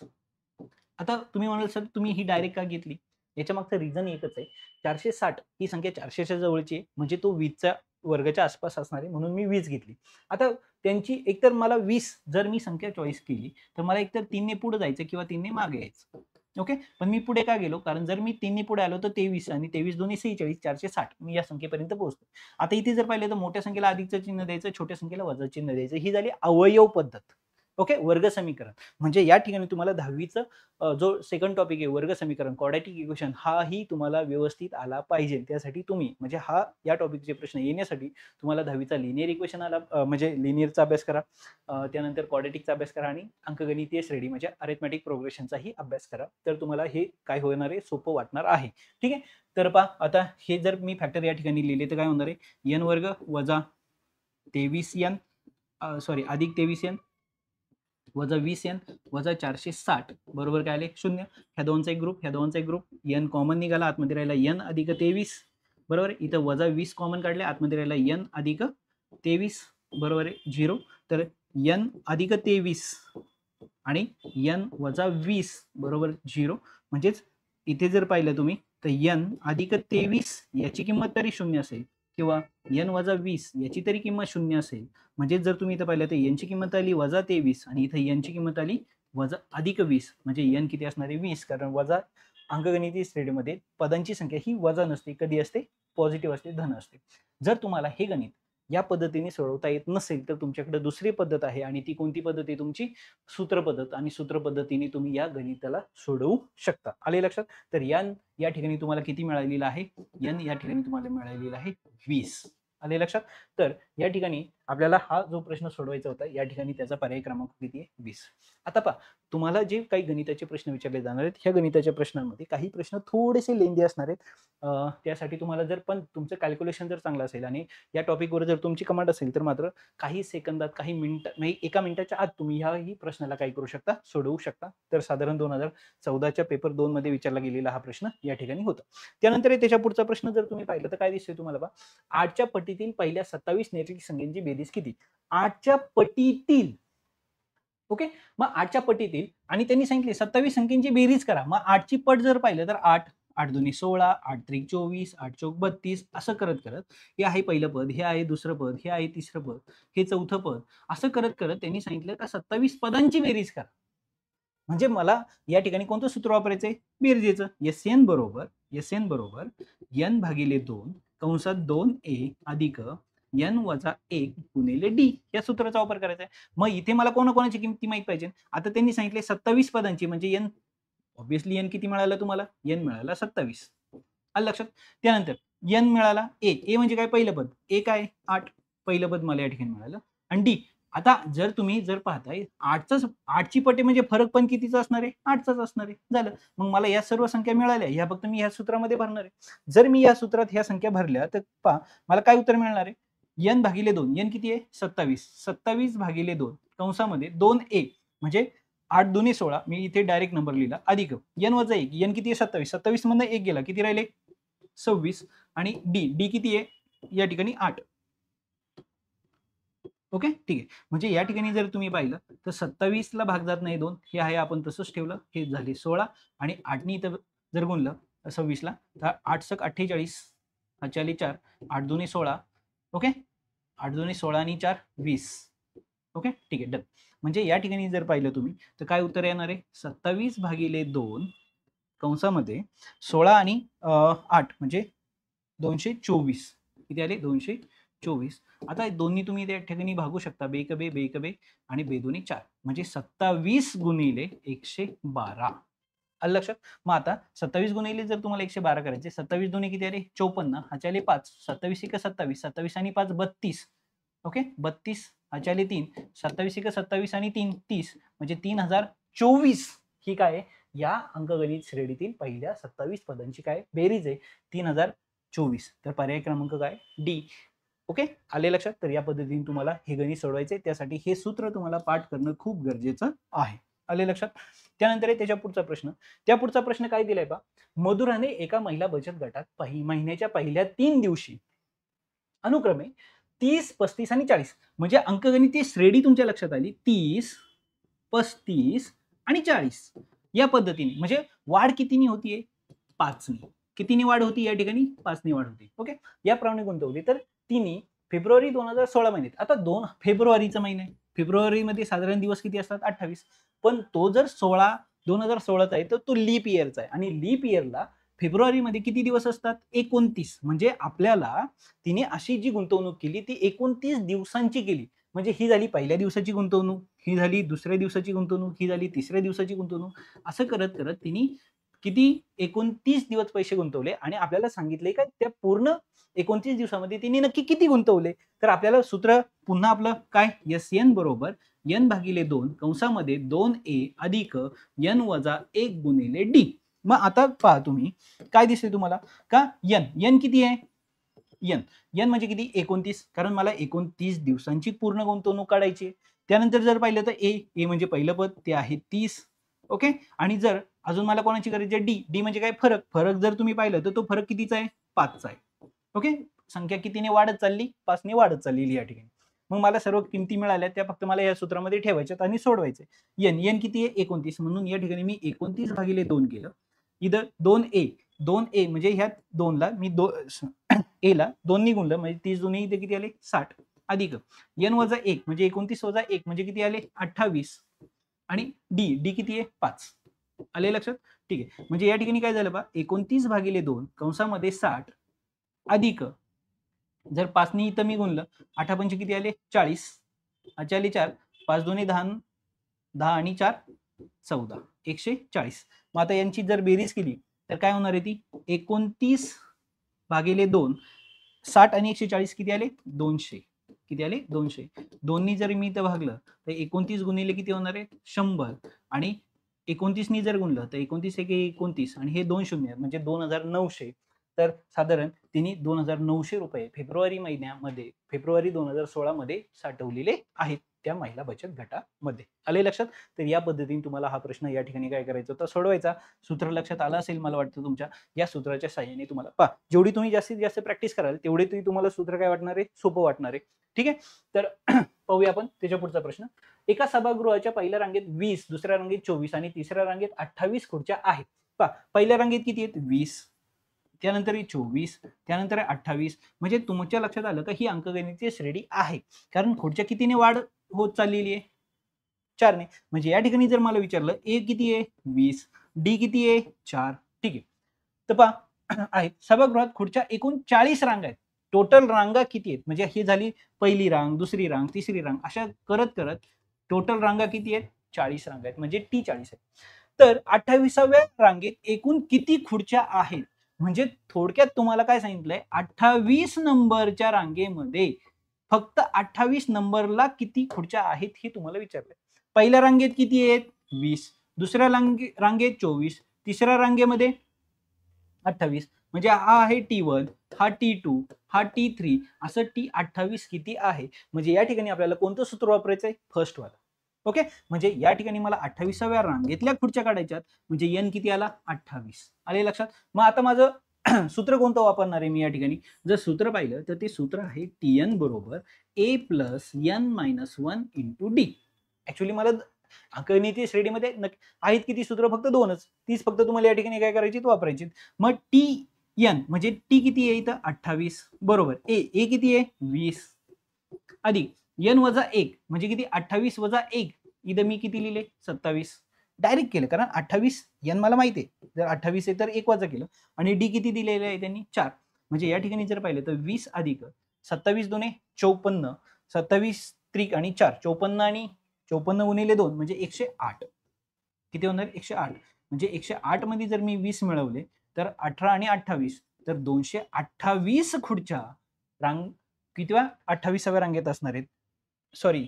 A: आता तुम्ही म्हणाल सर तुम्ही ही डायरेक्ट का घेतली, याच्या मागचं रिझन एकच आहे. 460 ही संख्या 400च्या जवळची आहे, म्हणजे तो 20च्या वर्गाच्या आसपास असणार आहे, म्हणून मी 20 घेतली. आता त्यांची एकतर मला 20 जर मी संख्या चॉईस केली तर मला एकतर 3 ने पुढे जायचं किंवा 3 ने मागे यायचं. ओके, पण मी पुढे का गेलो, कारण जर मी 3 ने पुढे आलो तर 23 आणि 23 दोन्ही 46, 460 मी या संख्येपर्यंत पोहोचतो. आता इथे जर पाहिलं तर मोठ्या संख्येला अधिकचं चिन्ह द्यायचं, छोट्या संख्येला वजा चिन्ह द्यायचं. ही झाली अवयव पद्धत. ओके, वर्ग समीकरण. म्हणजे या ठिकाणी तुम्हाला 10वीचं जो सेकंड टॉपिक आहे वर्ग समीकरण, क्वाड्रॅटिक इक्वेशन, हाही तुम्हाला व्यवस्थित आला पाहिजे. त्यासाठी तुम्ही म्हणजे या टॉपिकचे प्रश्न येण्यासाठी तुम्हाला 10वीचा लिनियर इक्वेशन म्हणजे लिनियरचा अभ्यास करा, त्यानंतर क्वाड्रॅटिकचा अभ्यास करा आणि अंकगणितीय श्रेणी म्हणजे अरिथमॅटिक प्रोग्रेशनचाही अभ्यास करा. तर तुम्हाला हे काय होणार आहे, सोपं वाटणार आहे. ठीक आहे, तर पहा आता हे जर मी फॅक्टर या ठिकाणी लिहिले तर काय होणार आहे, n वर्ग वजा 23n अधिक 23n वजा 20n वजा 460 बरोबर काय आले 0. ह्या दोनचा एक ग्रुप, ह्या दोनचा एक ग्रुप, n कॉमन निघाला, आतमध्ये राहिला n अधिक 23 बरोबर. इथं वजा 20 कॉमन काढले, आतमध्ये राहिला n अधिक 23 बरोबर आहे 0. तर n अधिक 23 आणि n वजा 20 बरोबर 0. म्हणजेच इथे जर पाहिलं तुम्ही तर n अधिक 23 याची किंमत तरी 0 असेल किंवा n वजा 20 याची तरी किंमत 0 असेल. म्हणजे जर तुम्ही इथं पाहिलं तर n ची किंमत आली वजा 23 आणि इथं n ची किंमत आली वजा अधिक 20, म्हणजे n किती असणार आहे 20, कारण वजा अंकगणितीय श्रेणीमध्ये पदांची संख्या ही वजा नसते, कधी असते पॉझिटिव्ह असते, धन असते. जर तुम्हाला हे गणित या पद्धतीने सोडवता येत नसेल तर तुमच्याकडे दुसरी पद्धत आहे आणि ती कोणती पद्धत आहे तुमची सूत्र पद्धत, आणि सूत्र पद्धतीने तुम्ही या गणिताला सोडवू शकता. आले लक्षात. तर या ठिकाणी तुम्हाला किती मिळालेला आहे, n या ठिकाणी तुम्हाला मिळालेला आहे 20. आले लक्षात. तर या ठिकाणी आपल्याला हा जो प्रश्न सोडवायचा होता या ठिकाणी त्याचा पर्याय क्रमांक किती आहे 20. आता पहा तुम्हाला जे काही गणिताचे प्रश्न विचारले जाणार आहेत ह्या गणिताच्या प्रश्नांमध्ये काही प्रश्न थोडेसे लेंदी असणार आहेत. त्यासाठी तुम्हाला जर पण तुमचं कॅल्क्युलेशन जर चांगलं असेल आणि या टॉपिकवर जर तुमची कमांड असेल तर मात्र काही सेकंदात, काही मिनिटात, म्हणजे एका मिनिटाच्या आत तुम्ही ह्याही प्रश्नाला काय करू शकता, सोडवू शकता. तर साधारण 2014च्या पेपर 2 मध्ये विचारला गेलेला हा प्रश्न या ठिकाणी होता. त्यानंतर त्याच्या पुढचा प्रश्न जर तुम्ही पाहिलं तर काय दिसतंय तुम्हाला पहा, 8च्या पटीतील पहिल्या 27 नैसर्गिक संख्यांची बेरीज किती. 8च्या पटीतील, ओके, मग 8च्या पटीतील आणि त्यांनी सांगितले 27 संख्यांची बेरीज करा. मग 8ची पट जर पाहिलं तर 8, 8 दुनी 16, 8 त्रिक 24, 8 चौक 32 असं करत करत हे आहे पहिलं पद, हे आहे दुसरं पद, हे आहे तिसरं पद, हे चौथं पद, असं करत करत त्यांनी सांगितलं का 27 पदांची बेरीज करा. म्हणजे मला या ठिकाणी कोणतं सूत्र वापरायचंय, बेरजेचं. SN बरोबर n भागिले 2 कंसात 2a अधिक n वजा 1 गुणिले d या सूत्राचा वापर करायचा आहे. मग इथे मला कोणाकोणाची किमती माहित पाहिजे. आता त्यांनी सांगितले 27 पदांची, म्हणजे n ऑब्विसली n किती मिळाला तुम्हाला, n मिळाला 27. आलं लक्षात. त्यानंतर n मिळाला a म्हणजे काय, पहिलं पद, a काय 8, पहिलं पद मला या ठिकाणी मिळालं. आणि d, आता जर तुम्ही जर पाहताय 8ची पटे म्हणजे फरक पण कितीचा असणार आहे, 8चाच असणार आहे. झालं. मग मला या सर्व संख्या मिळाल्या, ह्या फक्त मी ह्या सूत्रामध्ये भरणार आहे. जर मी या सूत्रात ह्या संख्या भरल्या तर पहा मला काय उत्तर मिळणार आहे, n भागिले 2, n किती आहे 27, 27 भागिले 2 कंसामध्ये 2a म्हणजे 8 दुनी 16, मी इथे डायरेक्ट नंबर लिहिला, अधिक n वजा 1, n किती आहे 27, 27 मधनं 1 गेला, किती राहिले 26, आणि d किती आहे या ठिकाणी 8. ओके, ठीक आहे. म्हणजे या ठिकाणी जर तुम्ही पाहिलं तर 27 ला भाग जात नाही 2, हे आहे आपण तसंच ठेवलं, हे झाले 16 आणि 8 नी इथं जर गुणलं 26 ला तर 8 सक 48, 4 8 दुनी 16, ओके, 8 दुनी 16 आणि 4 20. ओके, ठीक आहे, डन. म्हणजे या ठिकाणी जर पाहिलं तुम्ही तर काय उत्तर येणार आहे, 27 भागिले 2 कंसामध्ये 16 आणि 8 म्हणजे 224, किती आले 224. आता दोन्ही तुम्ही त्या ठिकाणी भागू शकता, बेकबे बेकबे आणि बेदोनी 4, म्हणजे 27 गुणिले 112. आलं लक्षात. मग आता 27 गुणिले जर तुम्हाला 112 करायचे, 27 दोन्ही किती आले 54, हाचे आले 5, 27 एक 27, 27 आणि 5 32, ओके 32, हाचे आले 3, 27 एक 27 आणि 3 30, म्हणजे 3024 ही काय या अंकगणित श्रेणीतील पहिल्या 27 पदांची काय बेरीज आहे 3024. तर पर्याय क्रमांक काय डी. ओके, आले लक्षात? तर या पद्धतीने तुम्हाला हे गणित सोडवायचे, त्यासाठी हे सूत्र तुम्हाला पाठ करणं खूप गरजेचं आहे. आले लक्षात? त्यानंतर आहे त्याच्या पुढचा प्रश्न. त्या पुढचा प्रश्न काय दिलाय पहा, मधुराने एका महिला बचत गटात महिन्याच्या पहिल्या 3 दिवशी अनुक्रमे 30, 35 आणि 40 म्हणजे अंकगणितीय श्रेणी तुमच्या लक्षात आली. 30, 35 आणि 40 या पद्धतीने, म्हणजे वाढ कितीनी होतीये? 5 नी. कितीनी वाढ होती या ठिकाणी? 5 नी वाढ होती. ओके, याप्रमाणे गुंतवली तर तिने फेब्रुवारी 2016 महिन्यात, आता 2 फेब्रुवारीचा महिना आहे, फेब्रुवारीमध्ये साधारण दिवस किती असतात? 28. पण तो जर 2016चा आहे तर तो लीप इयरचा आहे, आणि लीप इयरला फेब्रुवारीमध्ये किती दिवस असतात? 29. म्हणजे आपल्याला तिने अशी जी गुंतवणूक केली ती 29 दिवसांची केली. म्हणजे ही झाली पहिल्या दिवसाची गुंतवणूक, ही झाली दुसऱ्या दिवसाची गुंतवणूक, ही झाली तिसऱ्या दिवसाची गुंतवणूक. असं करत करत तिने किती 29 दिवस पैसे गुंतवले, आणि आपल्याला सांगितले का त्या पूर्ण 29 दिवसामध्ये तिने नक्की किती गुंतवले. तर आपल्याला सूत्र पुन्हा आपलं काय? SN बरोबर n भागिले 2 कंसामध्ये 2a अधिक n वजा 1 गुणिले d. मग आता पहा तुम्ही काय दिसते तुम्हाला का n किती आहे? n म्हणजे किती? 29, कारण मला 29 दिवसांची पूर्ण गुंतवणूक काढायची आहे. त्यानंतर जर पाहिलं तर a म्हणजे पहिलं पद ते आहे 30. ओके, आणि जर अजून मला कोणाची गरज आहे? d म्हणजे काय? फरक जर तुम्ही पाहिलं तर तो फरक कितीचा आहे? 5 चा आहे. ओके, संख्या कितीने वाढत चालली? 5 ने वाढत चाललेली या ठिकाणी. मग मला सर्व किमती मिळाल्या, त्या फक्त मला या सूत्रामध्ये ठेवायच्यात आणि सोडवायचे. n किती आहे? 29. म्हणून या ठिकाणी मी 29 भागिले 2 केलं. इथं 2a म्हणजे ह्या 2 ला मी a ला 2 नी गुणलं म्हणजे 30 दोन्ही इथे किती आले? 60 अधिक n वजा 1 म्हणजे 29 वजा 1 म्हणजे किती आले? 28. आणि d किती आहे? 5. आले लक्षात? ठीक आहे. म्हणजे या ठिकाणी काय झालं पहा, 29 भागिले 2 कंसामध्ये 60 अधिक जर 5 नी इथं मी गुणलं, 8 पंचे किती आले? 40. 8 आले 4, 5 दोन्ही 10, 10 आणि 4 14, 140. मग आता यांची जर बेरीज केली तर काय होणार आहे ती? 29 भागिले 2, 60 आणि 140 किती आले? 200. किती आले? 200. दोन्ही जर मी इथं भागलं तर 29 गुणिले किती होणार आहे? 100. आणि 29 नी जर गुणलं तर 29 एक 29 आणि हे 2 शून्य म्हणजे 2900. तर साधारण तिने 2900 रुपये फेब्रुवारी महिन्यामध्ये, फेब्रुवारी 2016 मध्ये साठवलेले आहेत त्या महिला बचत गटामध्ये. आले लक्षात? तर या पद्धतीने तुम्हाला हा प्रश्न या ठिकाणी काय करायचा होता? सोडवायचा. सूत्र लक्षात आलं असेल मला वाटतं तुमच्या. या सूत्राच्या साहाय्याने तुम्हाला पहा, जेवढी तुम्ही जास्तीत जास्त प्रॅक्टिस कराल तेवढे तुम्हाला सूत्र काय वाटणार आहे? सोपं वाटणार आहे. ठीक आहे, तर पाहूया आपण त्याच्या पुढचा प्रश्न. एका सभागृहाच्या पहिल्या रांगेत 20, दुसऱ्या रांगेत 24 आणि तिसऱ्या रांगेत 28 खुर्च्या आहेत. पहा, पहिल्या रांगेत किती आहेत? 20, त्यानंतर 24, त्यानंतर 28. म्हणजे तुमच्या लक्षात आलं का ही अंकगणितीय श्रेणी आहे, कारण खुर्च्या कितीने वाढ होत चाललेली आहे? 4 ने. म्हणजे या ठिकाणी जर मला विचारलं a किती आहे? 20, d किती आहे? 4. ठीक आहे, तर पहा आहेत सभागृहात खुर्च्या एकूण 40 रांगा आहेत. टोटल रांगा किती आहेत? म्हणजे ही झाली पहिली रांग, दुसरी रांग, तिसरी रांग, अशा करत करत टोटल रांगा किती आहेत? 40 रांगा आहेत, म्हणजे टी 40 आहे. तर 28व्या रांगेत एकूण किती खुर्च्या आहेत? म्हणजे थोडक्यात तुम्हाला काय सांगितलंय? 28 नंबरच्या रांगेमध्ये फक्त 28 नंबरला किती खुर्च्या आहेत हे तुम्हाला विचारलंय. पहिल्या रांगेत किती आहेत? 20, दुसऱ्या रांगेत 24, तिसऱ्या रांगेमध्ये 28. म्हणजे हा आहे T1, हा T2, हा T3, असं T28 किती आहे? म्हणजे या ठिकाणी आपल्याला कोणतं सूत्र वापरायचंय? फर्स्ट वाला. ओके, म्हणजे या ठिकाणी मला 28व्या रांगेतल्या खुर्च्या काढायच्यात, म्हणजे n किती आला? 28. आले लक्षात? मग आता माझं सूत्र कोणतं वापरणार आहे मी या ठिकाणी? जर सूत्र पाहिलं तर ते सूत्र आहे Tn बरोबर a plus n minus 1 into d. Actually मला अंकगणितीय श्रेणीमध्ये आहेत किती सूत्र? फक्त 2च. तीच फक्त तुम्हाला या ठिकाणी काय करायची? वापरायची. मग Tn म्हणजे टी किती आहे इथं? 28 बरोबर. a किती आहे? 20 अधिक n वजा 1 म्हणजे किती? 28 वजा 1. इथं मी किती लिहिले? 27. डायरेक्ट केलं, कारण 28 n मला माहिती आहे. जर 28 आहे तर 1 वजा केलं, आणि d किती दिलेलं आहे त्यांनी? 4. म्हणजे या ठिकाणी जर पाहिलं तर 20 अधिक 27 दोन्ही 54, 27 त्रिक आणि 4 54 आणि 54 गुणिले 2 म्हणजे 108. किती होणार? 108. म्हणजे 108 मध्ये जर मी 20 मिळवले तर 18 आणि 28 तर 228 खुर्च्या रांग कितव्या? 28व्या रांगेत असणार आहेत. सॉरी,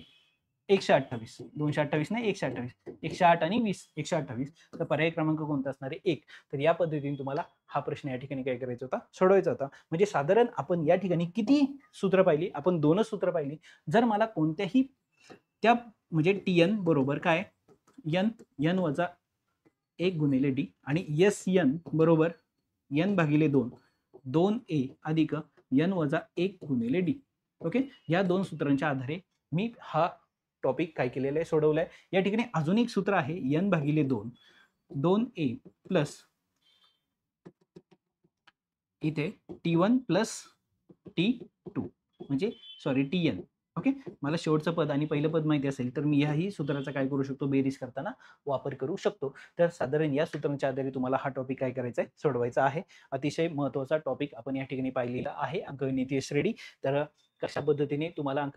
A: 128, 228 नाही 128, 108 आणि 20, 128. तर पर्याय क्रमांक कोणता असणार आहे? 1. तर या पद्धतीने तुम्हाला हा प्रश्न या ठिकाणी काय करायचा होता? सोडवायचा होता. म्हणजे साधारण आपण या ठिकाणी किती सूत्र पाहिली? आपण 2च सूत्र पाहिली. जर मला कोणत्याही त्या म्हणजे TN बरोबर काय? n वजा 1 गुणिले d आणि SN बरोबर n भागिले 2, 2a अधिक n वजा 1 गुणिले d. ओके, या दोन सूत्रांच्या आधारे मी हा टॉपिक काय केलेला आहे? सोडवलाय. या ठिकाणी अजून एक सूत्र आहे n भागिले 2, 2a प्लस इथे T1 प्लस T2 म्हणजे सॉरी TN. ओके, मला शेवटचं पद आणि पहिलं पद माहिती असेल तर मी ह्याही सूत्राचा काय करू शकतो? बेरीज करताना वापर करू शकतो. तर साधारण या सूत्रांच्या आधारे तुम्हाला हा टॉपिक काय करायचा आहे? सोडवायचा आहे. अतिशय महत्त्वाचा टॉपिक आपण या ठिकाणी पाहिलेला आहे अंकगणितीय श्रेणी. तर कशा पद्धतीने तुम्हाला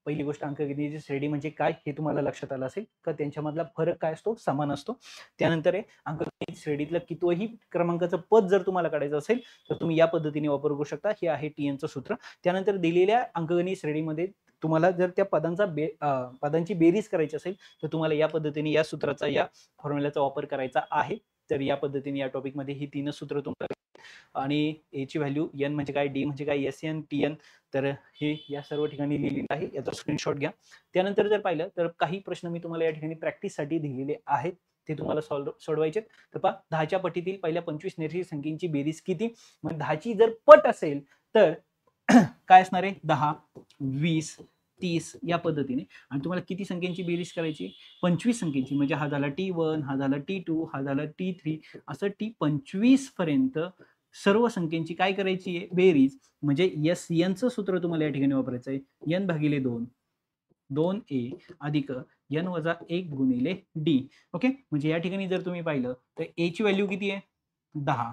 A: पहिली गोष्ट अंकगणितीय श्रेणी म्हणजे काय हे तुम्हाला लक्षात आलं असेल का? त्यांच्यामधला फरक काय असतो? समान असतो. त्यानंतर आहे अंकगणित श्रेणीतलं कितवंही क्रमांकाचं पद जर तुम्हाला काढायचं असेल तर तुम्ही या पद्धतीने वापर करू शकता. हे आहे TNचं सूत्र. त्यानंतर दिलेल्या अंकगणित श्रेणीमध्ये तुम्हाला जर त्या पदांची बेरीज करायची असेल तर तुम्हाला या पद्धतीने या सूत्राचा या फॉर्म्युलाचा वापर करायचा आहे. तर या पद्धतीने या टॉपिकमध्ये ही 3च सूत्र तुम्हाला आणि A ची व्हॅल्यू n म्हणजे काय, D म्हणजे काय, SN, TN. तर हे या सर्व ठिकाणी लिहिलेलं आहे. याचा स्क्रीनशॉट घ्या. त्यानंतर जर पाहिलं तर काही प्रश्न मी तुम्हाला या ठिकाणी प्रॅक्टिससाठी दिलेले आहेत. ते तुम्हाला सोडवायचे. तर पहा 10च्या पटीतील पहिल्या 25 निर्देशित संख्येची बेरीज किती? मग 10ची जर पट असेल तर काय असणार आहे? 10, 20, 30 या पद्धतीने. आणि तुम्हाला किती संख्यांची बेरीज करायची? 25 संख्येची. म्हणजे हा झाला T1, हा झाला T2, हा झाला T3 असं T25 पर्यंत सर्व संख्यांची काय करायची आहे? बेरीज. म्हणजे SNचं सूत्र तुम्हाला या ठिकाणी वापरायचं आहे. n भागिले 2, 2a अधिक n वजा 1 गुणिले d. ओके, म्हणजे या ठिकाणी जर तुम्ही पाहिलं तर a ची व्हॅल्यू किती आहे? 10.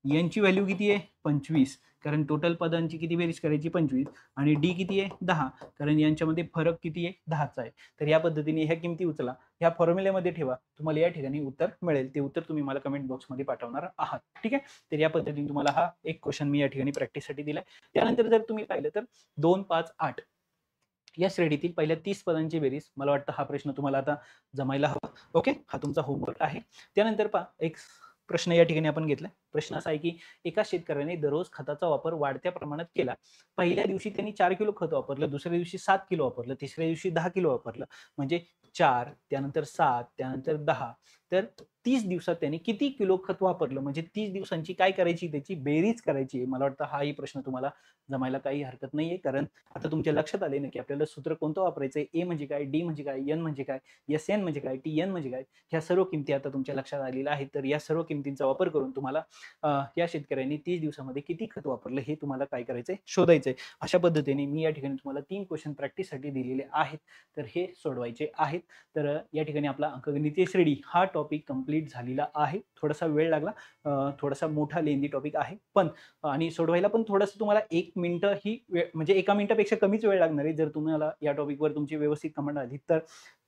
A: n ची व्हॅल्यू किती आहे? 25. कारण टोटल पदांची किती बेरीज करायची? 25. आणि d किती आहे? 10. कारण यांच्यामध्ये फरक किती आहे? 10चा आहे. तर या पद्धतीने ह्या किमती उचला. ह्या फॉर्म्युल्यामध्ये ठेवा. तुम्हाला या ठिकाणी उत्तर मिळेल. ते उत्तर तुम्ही मला कमेंट बॉक्समध्ये पाठवणार आहात. ठीक आहे? तर या पद्धतीने तुम्हाला हा एक क्वेश्चन मी या ठिकाणी प्रॅक्टिससाठी दिलाय. त्यानंतर जर तुम्ही पाहिलं तर 2, 5, 8 या श्रेणीतील पहिल्या 30 पदांची बेरीज. मला वाटतं हा प्रश्न तुम्हाला आता जमायला हवा. ओके, हा तुमचा होमवर्क आहे. त्यानंतर पहा एक प्रश्न या ठिकाणी आपण घेतलाय. प्रश्न असा आहे की एका शेतकऱ्याने दररोज खताचा वापर वाढत्या प्रमाणात केला. पहिल्या दिवशी त्यांनी 4 किलो खत वापरलं, दुसऱ्या दिवशी 7 किलो वापरलं, तिसऱ्या दिवशी 10 किलो वापरलं. म्हणजे 4, त्यानंतर 7, त्यानंतर 10. तर 30 दिवसात त्यांनी किती किलो खत वापरलं? म्हणजे 30 दिवसांची काय करायची? त्याची बेरीज करायची आहे. मला वाटतं हाही प्रश्न तुम्हाला जमायला काही हरकत नाहीये. कारण आता तुमच्या लक्षात आले ना की आपल्याला सूत्र कोणतं वापरायचंय? A म्हणजे काय, D म्हणजे काय, N म्हणजे काय, SN म्हणजे काय, TN म्हणजे काय, ह्या सर्व किमती आता तुमच्या लक्षात आलेल्या आहेत. तर या सर्व किमतींचा वापर करून तुम्हाला या शेतकऱ्यांनी 30 दिवसामध्ये किती खत वापरलं हे तुम्हाला काय करायचंय? शोधायचंय. अशा पद्धतीने मी या ठिकाणी तुम्हाला 3 क्वेश्चन प्रॅक्टिससाठी दिलेले आहेत. तर हे सोडवायचे आहेत. तर या ठिकाणी आपला अंकगणितीय श्रेणी हा टॉपिक कंप्लीट झालेला आहे. थोडासा वेळ लागला, थोडासा मोठा लेंदी टॉपिक आहे. पण आणि सोडवायला पण थोडंसं तुम्हाला 1 मिनिटं ही वेळ म्हणजे 1 मिनिटापेक्षा कमीच वेळ लागणार आहे. जर तुम्हाला या टॉपिकवर तुमची व्यवस्थित कमांड आली तर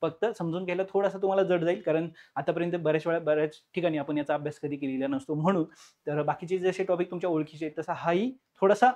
A: फक्त समजून घ्यायला थोडासा तुम्हाला जड जाईल. कारण आतापर्यंत बऱ्याच ठिकाणी आपण याचा अभ्यास कधी केलेला नसतो म्हणून. तर बाकीचे जसे टॉपिक तुमच्या ओळखीचे आहेत तसा हाही थोडासा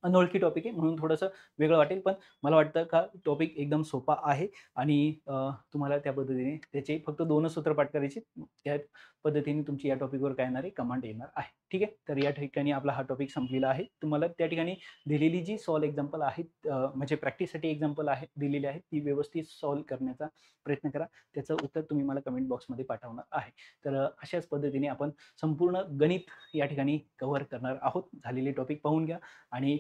A: अनोळखी टॉपिक आहे म्हणून थोडंसं वेगळं वाटेल. पण मला वाटतं का टॉपिक एकदम सोपा आहे आणि तुम्हाला त्या पद्धतीने त्याचे फक्त 2च सूत्र पाठ करायचे. त्या पद्धतीने तुमची या टॉपिकवर काय येणार आहे? कमांड येणार आहे. ठीक आहे? तर या ठिकाणी आपला हा टॉपिक संपलेला आहे. तुम्हाला त्या ठिकाणी दिलेली जी सॉल्व्ह एक्झाम्पल आहेत म्हणजे प्रॅक्टिससाठी एक्झाम्पल आहे दिलेली आहेत ती व्यवस्थित सॉल्व्ह करण्याचा प्रयत्न करा. त्याचं उत्तर तुम्ही मला कमेंट बॉक्समध्ये पाठवणार आहे. तर अशाच पद्धतीने आपण संपूर्ण गणित या ठिकाणी कव्हर करणार आहोत. झालेले टॉपिक पाहून घ्या आणि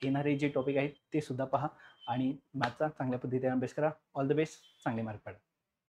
A: येणारे जे टॉपिक आहेत ते सुद्धा पहा आणि मॅथ्सचा चांगल्या पद्धतीने अभ्यास करा. All the best. चांगले मार्क पाडा.